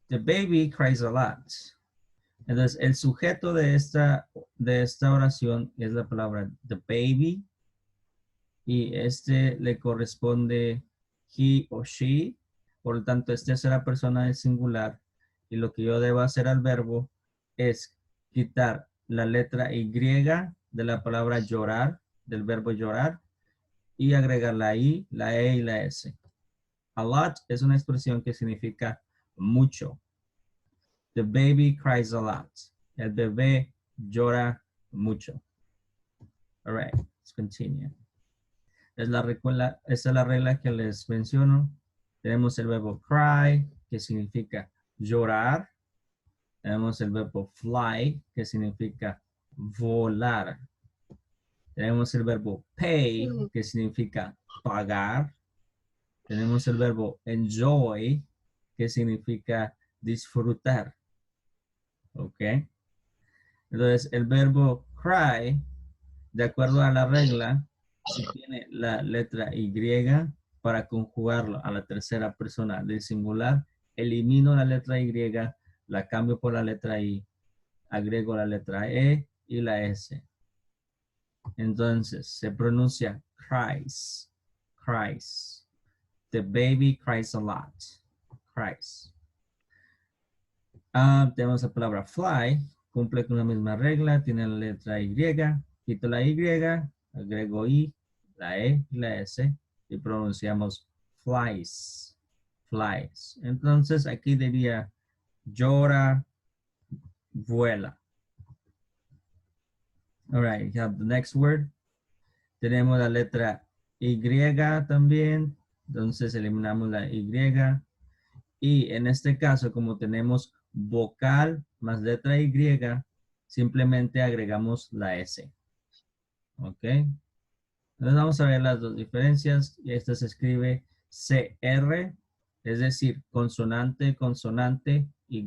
The baby cries a lot. Entonces, el sujeto de esta oración es la palabra the baby y le corresponde he o she. Por lo tanto, tercera persona es singular y lo que yo debo hacer al verbo es quitar la letra Y de la palabra llorar, del verbo llorar, y agregar la I, la E y la S. A lot es una expresión que significa mucho. The baby cries a lot. El bebé llora mucho. All right, let's continue. Esa es la regla que les menciono. Tenemos el verbo cry, que significa llorar. Tenemos el verbo fly, que significa volar. Tenemos el verbo pay, que significa pagar. Tenemos el verbo enjoy, que significa disfrutar. ¿Ok? Entonces, el verbo cry, de acuerdo a la regla, si tiene la letra Y para conjugarlo a la tercera persona del singular, elimino la letra Y, la cambio por la letra I, agrego la letra E y la S. Entonces, se pronuncia cries, cries. The baby cries a lot, cries. Tenemos la palabra fly, cumple con la misma regla, tiene la letra Y, quito la Y, agrego I, la E y la S y pronunciamos flies, flies. Entonces aquí diría llora, vuela. All right, you have the next word. Tenemos la letra Y también, entonces eliminamos la Y. Y en este caso, como tenemos vocal más letra Y, simplemente agregamos la S. ¿Ok? Entonces vamos a ver las dos diferencias. Y esta se escribe CR, es decir, consonante, consonante, Y.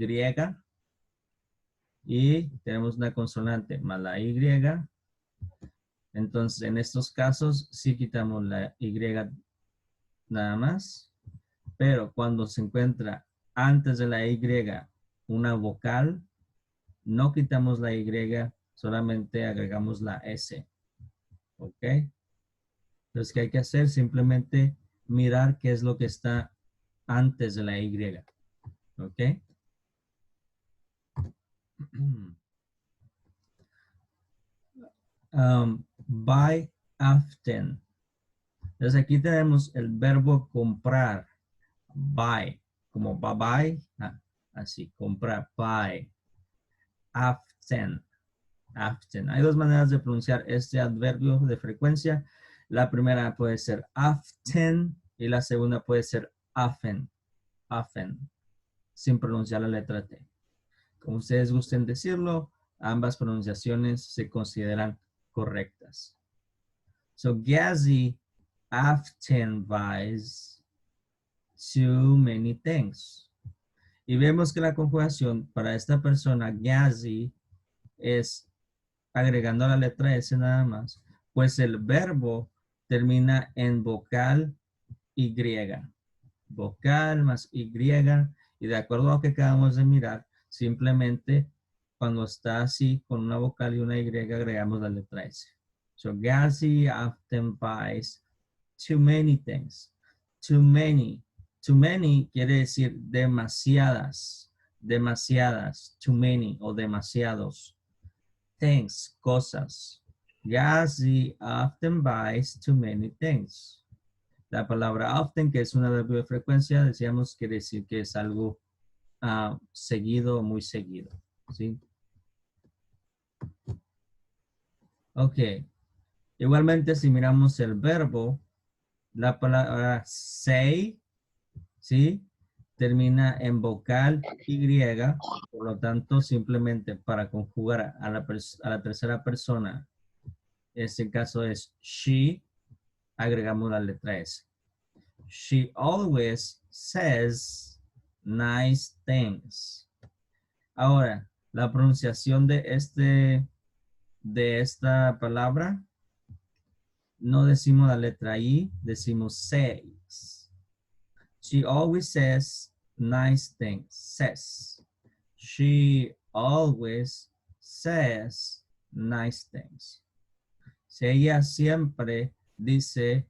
Y tenemos una consonante más la Y. Entonces, en estos casos, sí quitamos la Y nada más. Pero cuando se encuentra antes de la Y una vocal, no quitamos la Y, solamente agregamos la S. ¿Ok? Entonces, ¿qué hay que hacer? Simplemente mirar qué es lo que está antes de la Y. ¿Ok? Buy often. Entonces, aquí tenemos el verbo comprar. Buy. Como buy. Así, comprar. Buy. Often. Often. Hay dos maneras de pronunciar este adverbio de frecuencia. La primera puede ser often y la segunda puede ser often. Often. Sin pronunciar la letra T. Como ustedes gusten decirlo, ambas pronunciaciones se consideran correctas. So, Ghazi often buys too many things. Y vemos que la conjugación para esta persona, Ghazi, es agregando la letra S nada más, pues el verbo termina en vocal Y. Vocal más Y, y de acuerdo a lo que acabamos de mirar, simplemente cuando está así con una vocal y una Y agregamos la letra S. So, Ghazi often buys too many things. Too many. Too many quiere decir demasiadas. Demasiadas. Too many o demasiados. Things, cosas. Ghazi often buys too many things. La palabra often, que es un adverbio de frecuencia, decíamos, quiere decir que es algo seguido o muy seguido. ¿Sí? Ok. Igualmente, si miramos el verbo, la palabra say, ¿sí? Termina en vocal Y, por lo tanto, simplemente para conjugar a la tercera persona, este caso es she, agregamos la letra S. She always says nice things. Ahora, la pronunciación de esta palabra, no decimos la letra I, decimos says. She always says nice things. Says. She always says nice things. Si ella siempre dice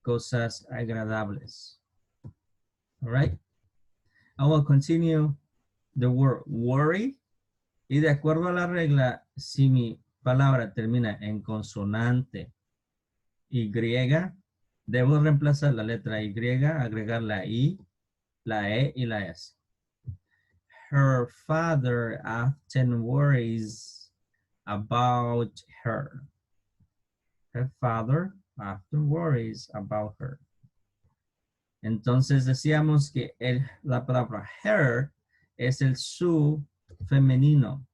cosas agradables. All right. I will continue the word worry. Y de acuerdo a la regla, si mi palabra termina en consonante Y, debo reemplazar la letra Y, agregar la I, la E y la S. Her father often worries about her. Her father often worries about her. Entonces decíamos que la palabra her es el su femenino.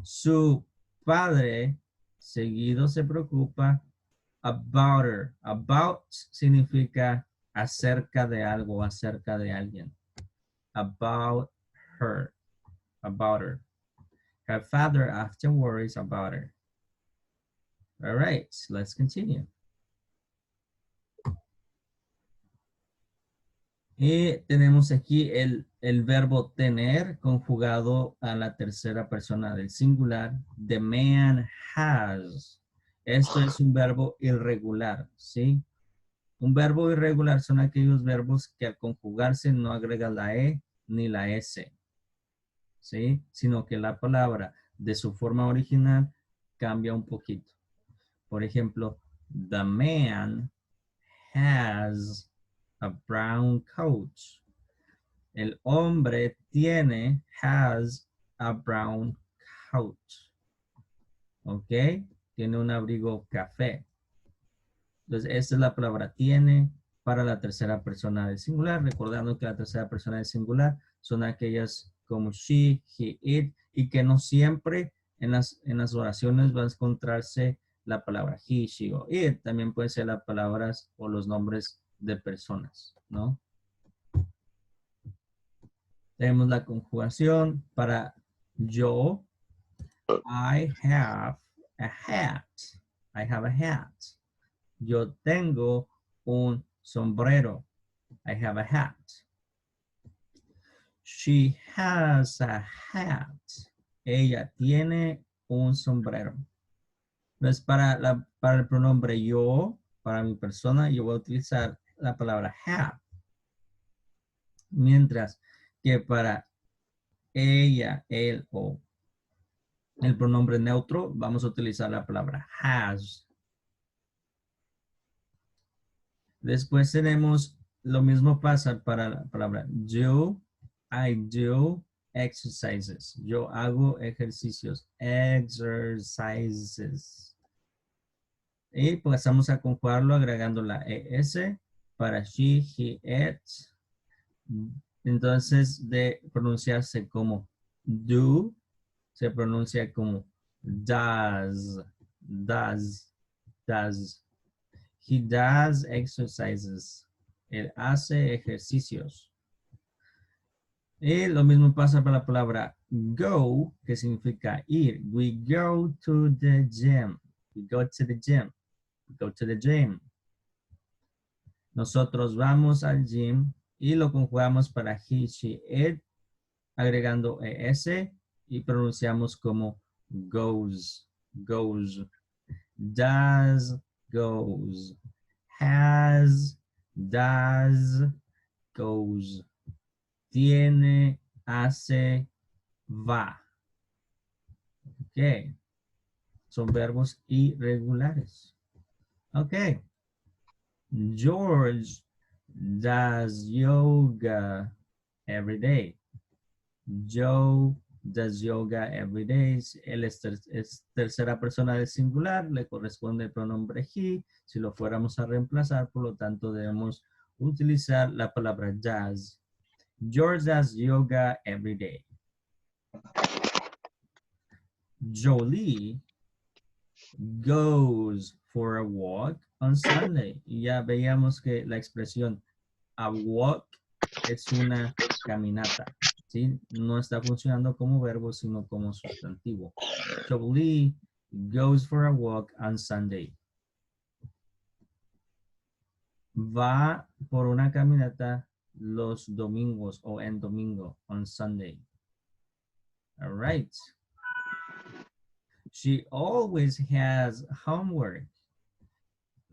Su padre seguido se preocupa about her. About significa acerca de algo, acerca de alguien. About her. About her. Her father often worries about her. All right, let's continue. Y tenemos aquí el verbo tener conjugado a la tercera persona del singular. The man has. Esto es un verbo irregular, ¿sí? Un verbo irregular son aquellos verbos que al conjugarse no agrega la E ni la S, ¿sí? Sino que la palabra de su forma original cambia un poquito. Por ejemplo, the man has a brown coat. El hombre tiene, has a brown coat. ¿Ok? Tiene un abrigo café. Entonces, esta es la palabra tiene para la tercera persona del singular. Recordando que la tercera persona del singular son aquellas como she, he, it, y que no siempre en las oraciones va a encontrarse la palabra he, she o it. También pueden ser las palabras o los nombres de personas, ¿no? Tenemos la conjugación para yo. I have a hat. I have a hat. Yo tengo un sombrero. I have a hat. She has a hat. Ella tiene un sombrero. Entonces, para el pronombre yo, para mi persona, yo voy a utilizar la palabra have. Mientras que para ella, él o el pronombre neutro, vamos a utilizar la palabra has. Después tenemos, lo mismo pasa para la palabra do. I do exercises. Yo hago ejercicios. Exercises. Y pasamos a conjugarlo agregando la ES para she, he, it. Entonces, de pronunciarse como do, se pronuncia como does, does, does. He does exercises. Él hace ejercicios. Y lo mismo pasa para la palabra go, que significa ir. We go to the gym. We go to the gym. We go to the gym. Nosotros vamos al gym y lo conjugamos para he, she, it, agregando es y pronunciamos como goes, goes. Does, goes. Has, does, goes. Tiene, hace, va. Ok. Son verbos irregulares. Ok. George does yoga every day. Joe does yoga every day. Él es tercera persona del singular, le corresponde el pronombre he. Si lo fuéramos a reemplazar, por lo tanto, debemos utilizar la palabra does. George does yoga every day. Jolie goes for a walk on Sunday. Y ya veíamos que la expresión a walk es una caminata. ¿Sí? No está funcionando como verbo, sino como sustantivo. Jolie goes for a walk on Sunday. Va por una caminata los domingos o en domingo, on Sunday. All right. She always has homework.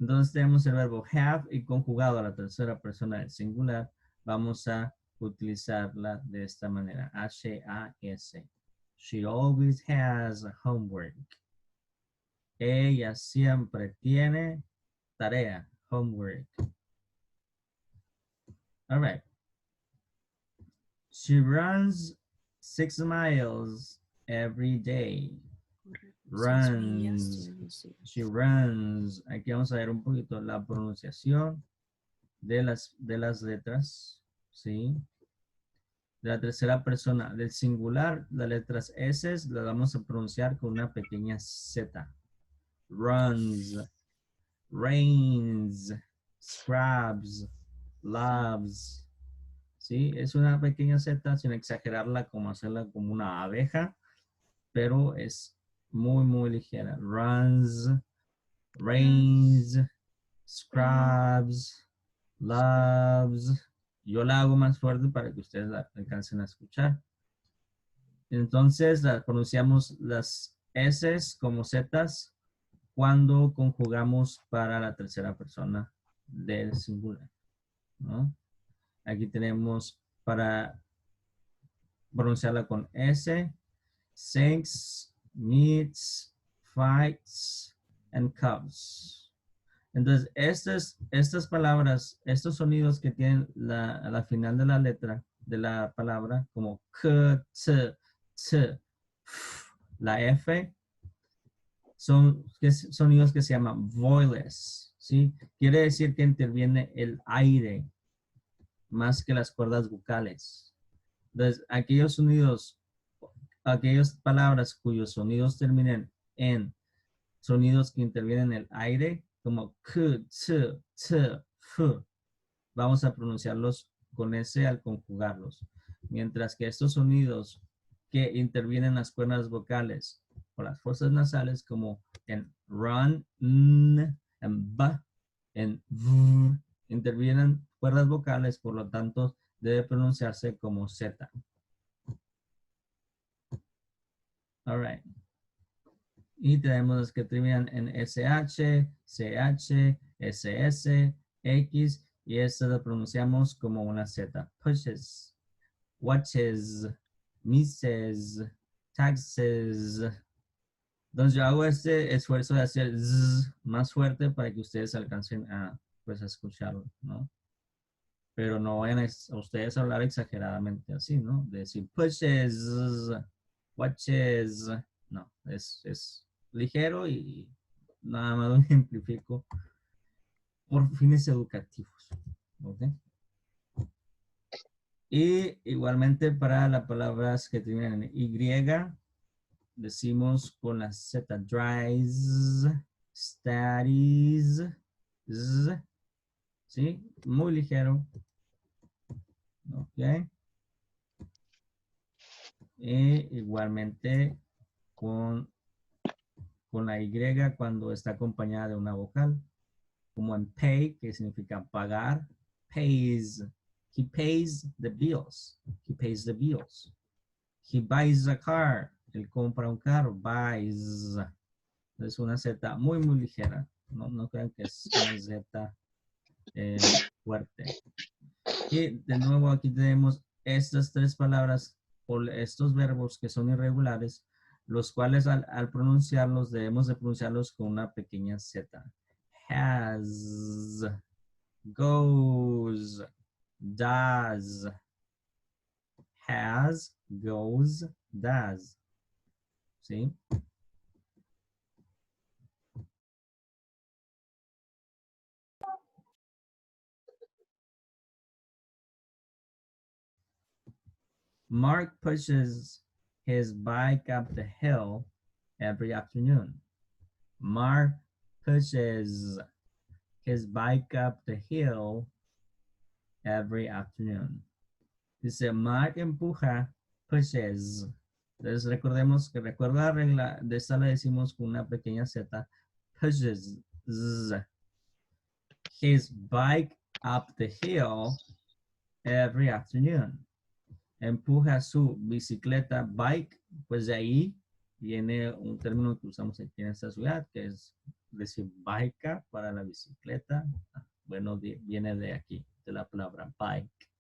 Entonces tenemos el verbo have y conjugado a la tercera persona del singular. Vamos a utilizarla de esta manera. H-A-S. She always has homework. Ella siempre tiene tarea, homework. All right. She runs 6 miles every day. Runs. She runs. Aquí vamos a ver un poquito la pronunciación de las letras. ¿Sí? De la tercera persona del singular, las letras S las vamos a pronunciar con una pequeña Z. Runs, rains, scrubs, loves. ¿Sí? Es una pequeña Z sin exagerarla como hacerla como una abeja, pero es muy, muy ligera. Runs, rains, scrubs, loves. Yo la hago más fuerte para que ustedes la alcancen a escuchar. Entonces, pronunciamos las S como Z cuando conjugamos para la tercera persona del singular, ¿no? Aquí tenemos para pronunciarla con S, sinks, meets, fights, and cubs. Entonces, estas palabras, estos sonidos que tienen a la final de la letra, de la palabra, como k, t, t, la F, son sonidos que se llaman voiceless, ¿sí? Quiere decir que interviene el aire más que las cuerdas vocales. Entonces, aquellas palabras cuyos sonidos terminen en sonidos que intervienen en el aire, como k, t, t, f, vamos a pronunciarlos con S al conjugarlos. Mientras que estos sonidos que intervienen las cuerdas vocales o las fosas nasales, como en run, n, en b, en v, intervienen cuerdas vocales, por lo tanto, debe pronunciarse como Z. All right. Y tenemos los que terminan en SH, CH, SS, X, y esto lo pronunciamos como una Z. Pushes, watches, misses, taxes. Entonces yo hago este esfuerzo de hacer Z más fuerte para que ustedes alcancen a, pues, a escucharlo, ¿no? Pero no vayan a ustedes a hablar exageradamente así, ¿no? De decir pushes, watches, no, es ligero y nada más lo ejemplifico por fines educativos. ¿Ok? Y igualmente para las palabras que terminan en Y, decimos con la Z, dries, studies, z, ¿sí? Muy ligero. ¿Ok? Y igualmente con la Y cuando está acompañada de una vocal, como en pay, que significa pagar, pays, he pays the bills, he pays the bills. He buys a car, él compra un carro, buys. Es una Z muy, muy ligera, no crean que es una Z fuerte. Y de nuevo aquí tenemos estas tres palabras o estos verbos que son irregulares, los cuales al pronunciarlos debemos de pronunciarlos con una pequeña Z. Has, goes, does. Has, goes, does. ¿Sí? Mark pushes his bike up the hill every afternoon. Mark pushes his bike up the hill every afternoon. Dice, Mark empuja, pushes. Entonces recordemos que recuerda la regla, de esta la decimos con una pequeña Z, pushes his bike up the hill every afternoon. Empuja su bicicleta, bike, pues de ahí viene un término que usamos aquí en esta ciudad, que es decir bike para la bicicleta. Bueno, viene de aquí, de la palabra bike.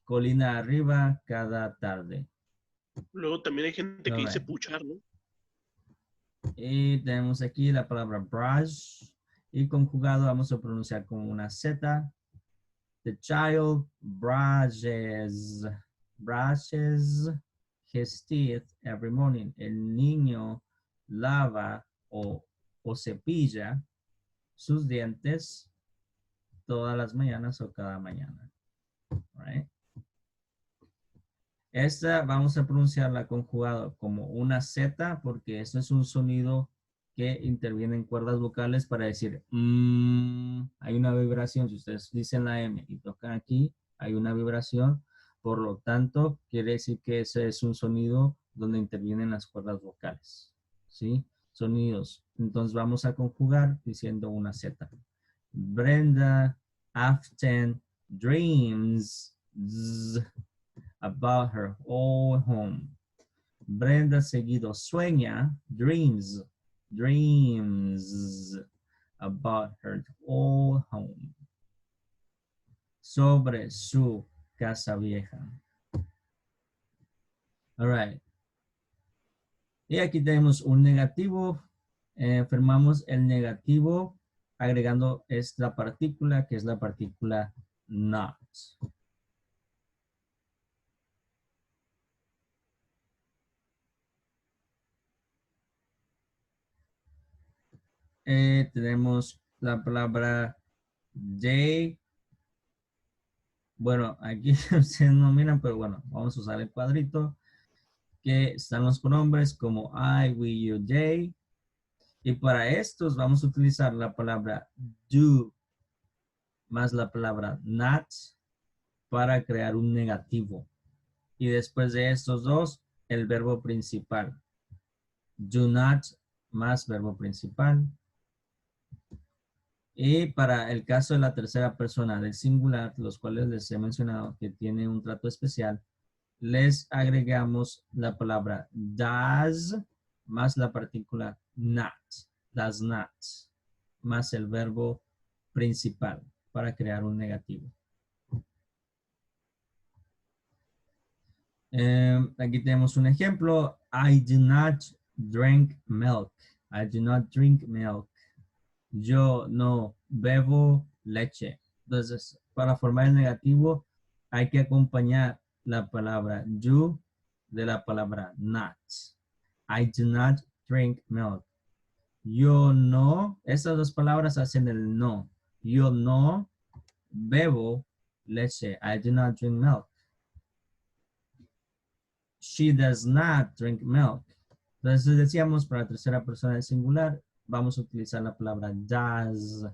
Colina arriba cada tarde. Luego también hay gente que dice Alright. puchar, ¿no? Y tenemos aquí la palabra brush. Y conjugado vamos a pronunciar con una Z. The child brushes his teeth every morning. El niño lava o cepilla sus dientes todas las mañanas o cada mañana. Right? Esta vamos a pronunciarla conjugado como una Z porque eso es un sonido que interviene en cuerdas vocales para decir hay una vibración. Si ustedes dicen la M y tocan aquí, hay una vibración. Por lo tanto, quiere decir que ese es un sonido donde intervienen las cuerdas vocales. ¿Sí? Sonidos. Entonces vamos a conjugar diciendo una Z. Brenda often dreams about her old home. Brenda seguido sueña, dreams about her old home. Sobre su casa vieja. All right. Y aquí tenemos un negativo. Formamos el negativo agregando esta partícula que es la partícula not. Tenemos la palabra day. Bueno, aquí ustedes no miran, pero bueno, vamos a usar el cuadrito que están los pronombres como I, we, you, they. Y para estos vamos a utilizar la palabra do más la palabra not para crear un negativo. Y después de estos dos, el verbo principal. Do not más verbo principal. Y para el caso de la tercera persona del singular, los cuales les he mencionado que tiene un trato especial, les agregamos la palabra does más la partícula not, does not, más el verbo principal para crear un negativo. Aquí tenemos un ejemplo. I do not drink milk. I do not drink milk. Yo no bebo leche. Entonces, para formar el negativo, hay que acompañar la palabra do de la palabra not. I do not drink milk. Yo no, estas dos palabras hacen el no. Yo no bebo leche. I do not drink milk. She does not drink milk. Entonces decíamos para la tercera persona del singular, vamos a utilizar la palabra does.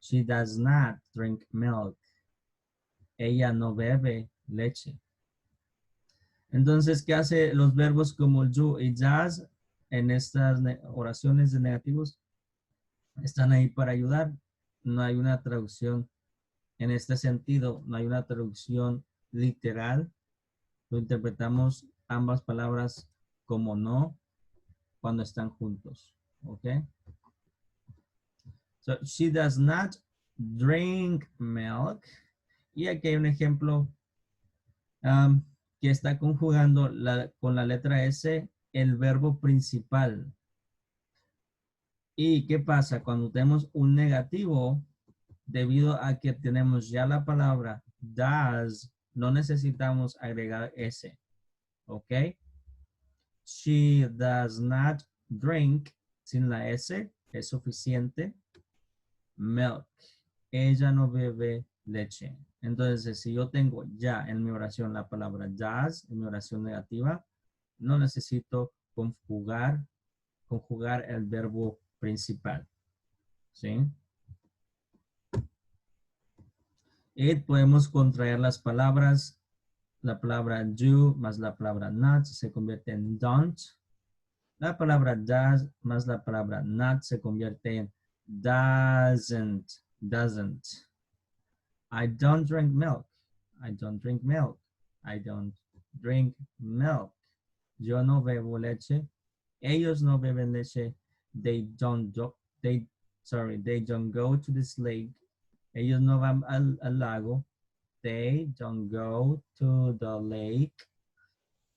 She does not drink milk. Ella no bebe leche. Entonces, ¿qué hace los verbos como do y does en estas oraciones de negativos? Están ahí para ayudar. No hay una traducción en este sentido. No hay una traducción literal. Lo interpretamos ambas palabras como no cuando están juntos. ¿Ok? So, she does not drink milk. Y aquí hay un ejemplo que está conjugando con la letra S el verbo principal. ¿Y qué pasa? Cuando tenemos un negativo, debido a que tenemos ya la palabra does, no necesitamos agregar S. ¿Ok? She does not drink, sin la S, es suficiente. Milk. Ella no bebe leche. Entonces, si yo tengo ya en mi oración la palabra does, en mi oración negativa, no necesito conjugar el verbo principal. ¿Sí? Y podemos contraer las palabras. La palabra do más la palabra not se convierte en don't. La palabra does más la palabra not se convierte en doesn't. I don't drink milk. I don't drink milk. I don't drink milk. Yo no bebo leche. Ellos no beben leche. They don't go to this lake. Ellos no van al lago. They don't go to the lake.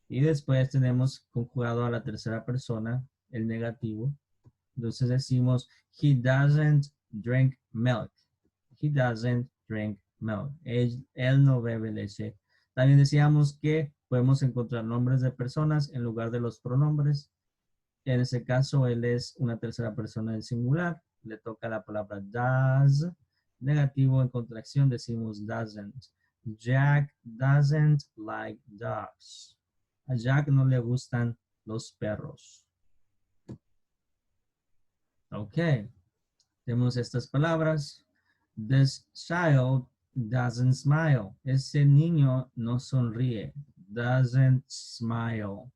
Y después tenemos conjugado a la tercera persona, el negativo. Entonces decimos, he doesn't drink milk. He doesn't drink milk. Él no bebe leche. También decíamos que podemos encontrar nombres de personas en lugar de los pronombres. En ese caso, él es una tercera persona del singular. Le toca la palabra does. Negativo en contracción decimos doesn't. Jack doesn't like dogs. A Jack no le gustan los perros. Ok. Tenemos estas palabras. This child doesn't smile. Ese niño no sonríe. Doesn't smile.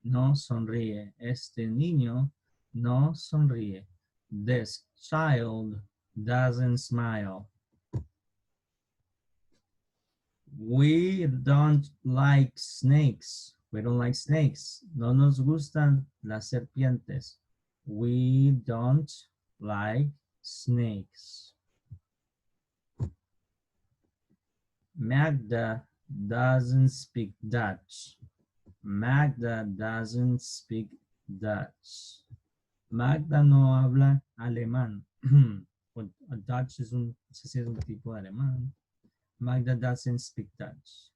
No sonríe. Este niño no sonríe. This child doesn't smile. We don't like snakes. We don't like snakes. No nos gustan las serpientes. We don't like snakes. Magda doesn't speak Dutch. Magda doesn't speak Dutch. Magda no habla alemán. Dutch es un tipo de alemán. Magda doesn't speak Dutch.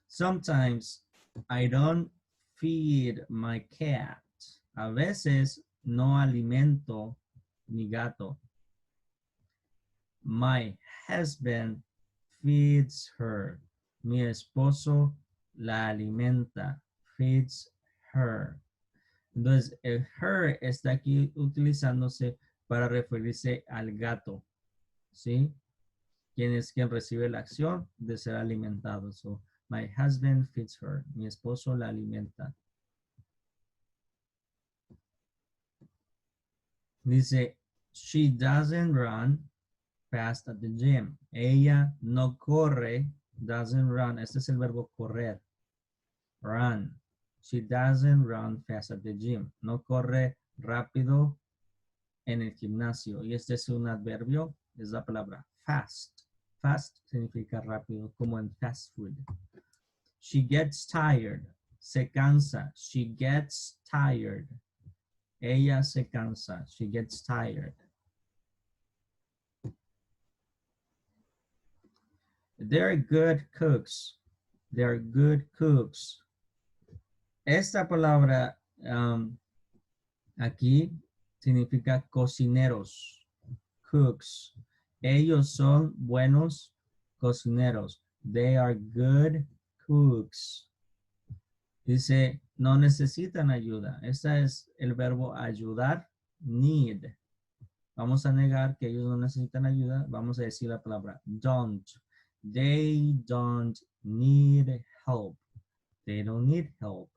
Sometimes I don't feed my cat. A veces no alimento mi gato. My husband feeds her. Mi esposo la alimenta. Feeds her. Entonces, el her está aquí utilizándose para referirse al gato. ¿Sí? ¿Quién es quien recibe la acción de ser alimentado? So, my husband feeds her. Mi esposo la alimenta. Dice, she doesn't run fast at the gym. Ella no corre, doesn't run. Este es el verbo correr. Run. She doesn't run fast at the gym. No corre rápido en el gimnasio. Y este es un adverbio, es la palabra fast. Fast significa rápido, como en fast food. She gets tired. Se cansa. She gets tired. Ella se cansa. She gets tired. They're good cooks. They're good cooks. Esta palabra aquí significa cocineros. Cooks. Ellos son buenos cocineros. They are good cooks. Dice, no necesitan ayuda. Este es el verbo ayudar, need. Vamos a negar que ellos no necesitan ayuda. Vamos a decir la palabra don't. They don't need help. They don't need help.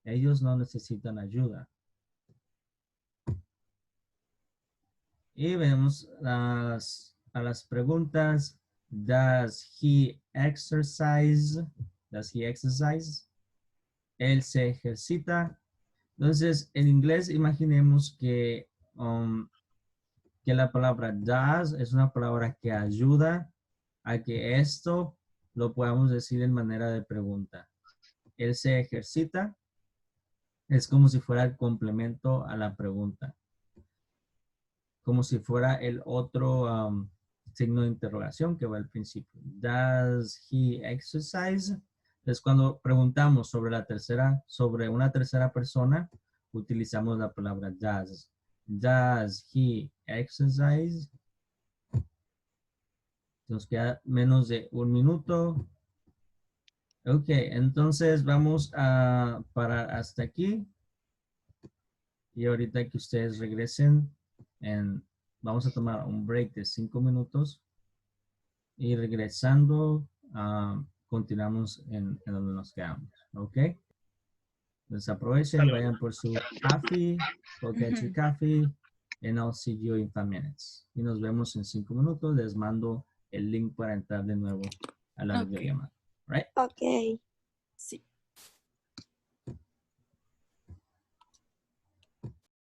Ellos no necesitan ayuda. Y vemos a las preguntas. Does he exercise? Does he exercise? Él se ejercita. Entonces, en inglés, imaginemos que la palabra does es una palabra que ayuda a que esto lo podamos decir en manera de pregunta. Él se ejercita. Es como si fuera el complemento a la pregunta. Como si fuera el otro signo de interrogación que va al principio. Does he exercise? Es cuando preguntamos sobre una tercera persona, utilizamos la palabra does. Does he exercise? Nos queda menos de un minuto. Ok, entonces vamos a parar hasta aquí. Y ahorita que ustedes regresen, vamos a tomar un break de 5 minutos. Y regresando, continuamos en donde nos quedamos. Ok. Entonces aprovechen, vayan por su coffee, go get your coffee. And I'll see you in 5 minutes. Y nos vemos en 5 minutos. Les mando el link para entrar de nuevo a la Ok. videollamada. Right? Okay. Sí.